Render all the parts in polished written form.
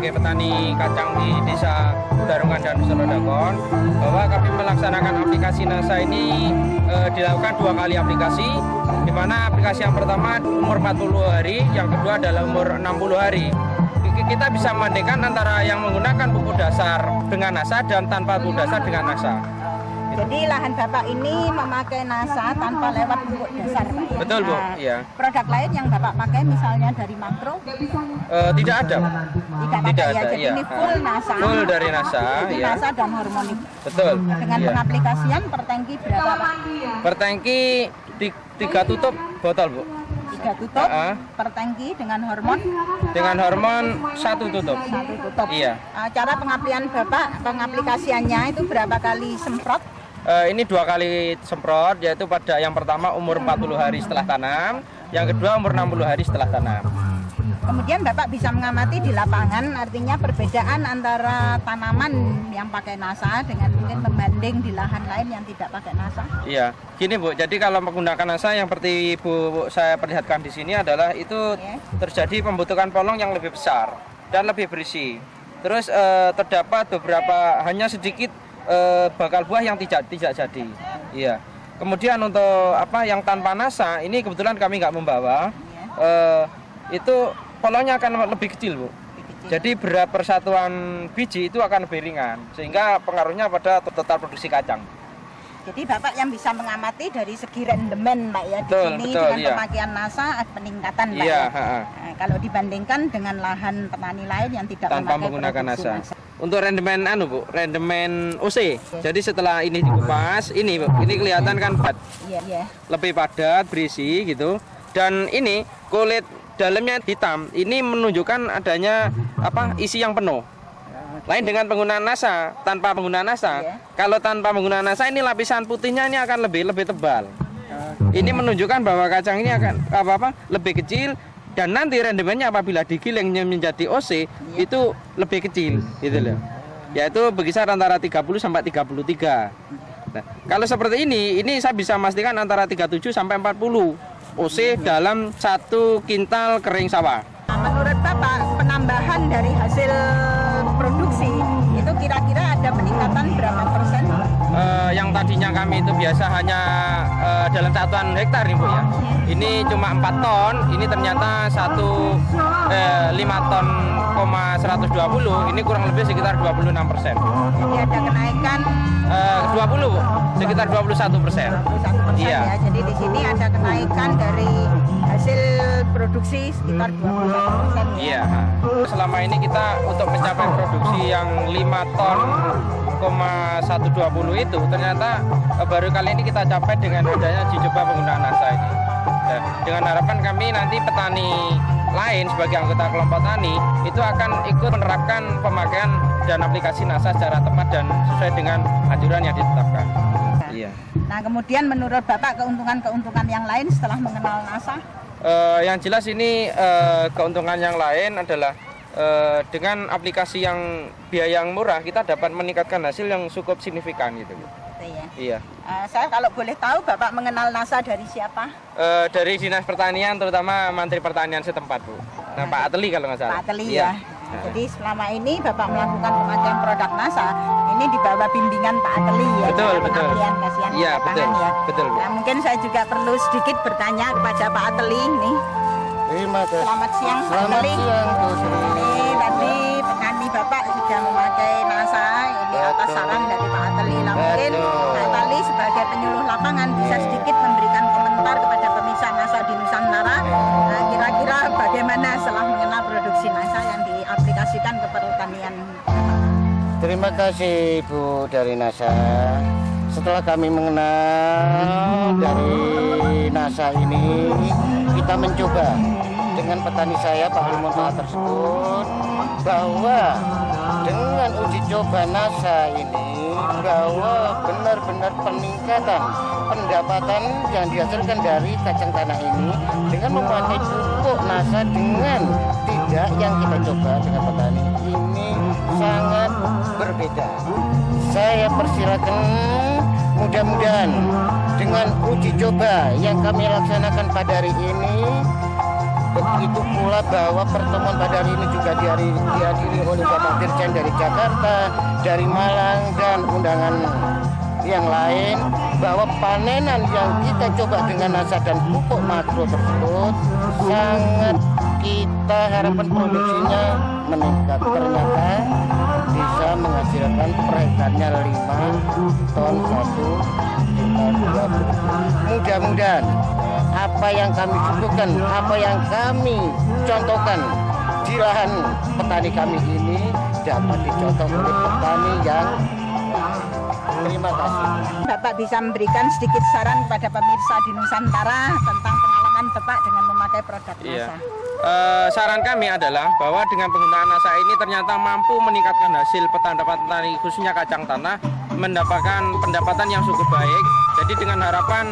sebagai petani kacang di Desa Darungan dan Selodakon, bahwa kami melaksanakan aplikasi NASA ini dilakukan 2 kali aplikasi, di mana aplikasi yang pertama umur 40 hari, yang kedua adalah umur 60 hari. Kita bisa membandingkan antara yang menggunakan pupuk dasar dengan NASA dan tanpa pupuk dasar dengan NASA. Jadi lahan Bapak ini memakai NASA tanpa lewat pupuk dasar, Pak, ya? Betul, Bu. Nah, Iya. Produk lain yang Bapak pakai misalnya dari makro? Tidak ada. Tidak pakai, ya. Jadi iya. ini full NASA. Full dari NASA, Jadi ya. NASA dan hormonik. Betul. Dengan Iya. pengaplikasian per tangki berapa, Pak? Per tangki 3 tutup botol, Bu. 3 tutup per tangki dengan hormon? Dengan hormon 1 tutup. 1 tutup. Iya. Cara pengaplikasiannya itu berapa kali semprot? Ini 2 kali semprot, yaitu pada yang pertama umur 40 hari setelah tanam, yang kedua umur 60 hari setelah tanam. Kemudian Bapak bisa mengamati di lapangan, artinya perbedaan antara tanaman yang pakai NASA dengan mungkin membanding di lahan lain yang tidak pakai NASA. Iya, gini Bu, jadi kalau menggunakan NASA yang seperti Bu saya perlihatkan di sini adalah itu terjadi pembentukan polong yang lebih besar dan lebih berisi. Terus terdapat beberapa hanya sedikit bakal buah yang tidak jadi. Iya. Kemudian untuk yang tanpa NASA ini kebetulan kami nggak membawa. Itu polongnya akan lebih kecil, Bu. Jadi berat persatuan biji itu akan lebih ringan sehingga pengaruhnya pada total produksi kacang. Jadi Bapak yang bisa mengamati dari segi rendemen, Pak, ya, di sini dengan pemakaian NASA peningkatan, Pak, ya. Nah, kalau dibandingkan dengan lahan petani lain yang tidak menggunakan NASA. Untuk rendemen Bu, rendemen OC. Jadi setelah ini dikupas, ini Bu, ini kelihatan kan lebih padat, berisi gitu. Dan ini kulit dalamnya hitam. Ini menunjukkan adanya isi yang penuh. Lain dengan penggunaan NASA, tanpa penggunaan NASA. Kalau tanpa penggunaan NASA ini lapisan putihnya ini akan lebih tebal. Ini menunjukkan bahwa kacang ini akan lebih kecil. Dan nanti rendemennya apabila digiling menjadi OC itu lebih kecil gitu loh. Yaitu berkisar antara 30 sampai 33. Nah, kalau seperti ini saya bisa memastikan antara 37 sampai 40 OC dalam 1 kintal kering sawah. Menurut Bapak, penambahan dari hasil produksi itu kira-kira ada peningkatan berapa persen? Yang tadinya kami itu biasa hanya dalam satuan hektar nih Bu ya. Ini cuma 4 ton, ini ternyata 5 ton, 120, ini kurang lebih sekitar 26%. Jadi ada kenaikan 20 Bu, sekitar 21%. 21%, iya. Ya. Jadi di sini ada kenaikan dari hasil produksi sekitar 21%. Iya. Selama ini kita untuk mencapai produksi yang 5 ton, 120 itu ternyata baru kali ini kita capai dengan adanya uji coba penggunaan NASA ini. Dan dengan harapan kami nanti petani lain sebagai anggota kelompok tani itu akan ikut menerapkan pemakaian dan aplikasi NASA secara tepat dan sesuai dengan anjuran yang ditetapkan. Iya. Nah, kemudian menurut Bapak keuntungan-keuntungan yang lain setelah mengenal NASA? Yang jelas ini keuntungan yang lain adalah dengan aplikasi yang biaya yang murah kita dapat meningkatkan hasil yang cukup signifikan gitu. Iya. Saya kalau boleh tahu Bapak mengenal NASA dari siapa? Dari Dinas Pertanian, terutama Menteri Pertanian setempat Bu. Nah, Pak Ateli kalau nggak salah. Pak Ateli ya. Jadi selama ini Bapak melakukan pemakaian produk NASA ini di bawah bimbingan Pak Ateli ya. Betul. Kasihan Iya betul. Ya. Betul. Bu. Nah, mungkin saya juga perlu sedikit bertanya kepada Pak Ateli nih. Terima kasih. Selamat siang, Pak Selamat Ateli. siang, Bu Sri. Ini tadi petani Bapak sudah memakai NASA ini atas saran dari Pak Ateli. Nah, mungkin Pak Ateli sebagai penyuluh lapangan bisa sedikit memberikan komentar kepada pemirsa NASA di Nusantara. Nah, kira-kira bagaimana setelah mengenal produksi NASA yang diaplikasikan ke pertanian? Terima kasih Ibu dari NASA. Setelah kami mengenal dari NASA ini, kita mencoba dengan petani saya Pak Limon tersebut bahwa dengan uji coba NASA ini bahwa benar-benar peningkatan pendapatan yang dihasilkan dari kacang tanah ini dengan memakai pupuk NASA dengan tidak yang kita coba dengan petani ini sangat berbeda. Saya persilakan mudah-mudahan dengan uji coba yang kami laksanakan pada hari ini Begitu pula bahwa pertemuan pada hari ini juga dihadiri oleh Bapak Dirjen dari Jakarta, dari Malang, dan undangan yang lain, bahwa panenan yang kita coba dengan NASA dan pupuk makro tersebut sangat kita harapkan produksinya meningkat. Ternyata bisa menghasilkan per hektārnya 5 ton 1 hektar 2. Mudah-mudahan apa yang kami cukupkan, apa yang kami contohkan di lahan petani kami ini dapat dicontoh oleh petani yang. Terima kasih. Bapak bisa memberikan sedikit saran kepada pemirsa di Nusantara tentang pengalaman Bapak dengan memakai produk NASA. Iya. Saran kami adalah bahwa dengan penggunaan NASA ini ternyata mampu meningkatkan hasil petani khususnya kacang tanah, mendapatkan pendapatan yang cukup baik. Jadi dengan harapan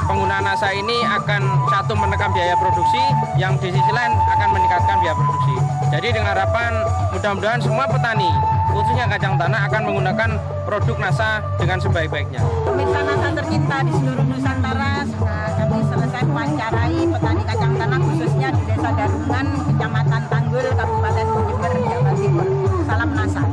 penggunaan NASA ini akan satu menekan biaya produksi, yang di sisi lain akan meningkatkan biaya produksi. Jadi dengan harapan mudah-mudahan semua petani khususnya kacang tanah akan menggunakan produk NASA dengan sebaik-baiknya. Pemirsa NASA tercinta di seluruh Nusantara, kami selesai mewawancarai petani kacang tanah khususnya di Desa Darungan, Kecamatan Tanggul, Kabupaten Jember, Jawa Timur. Salam NASA.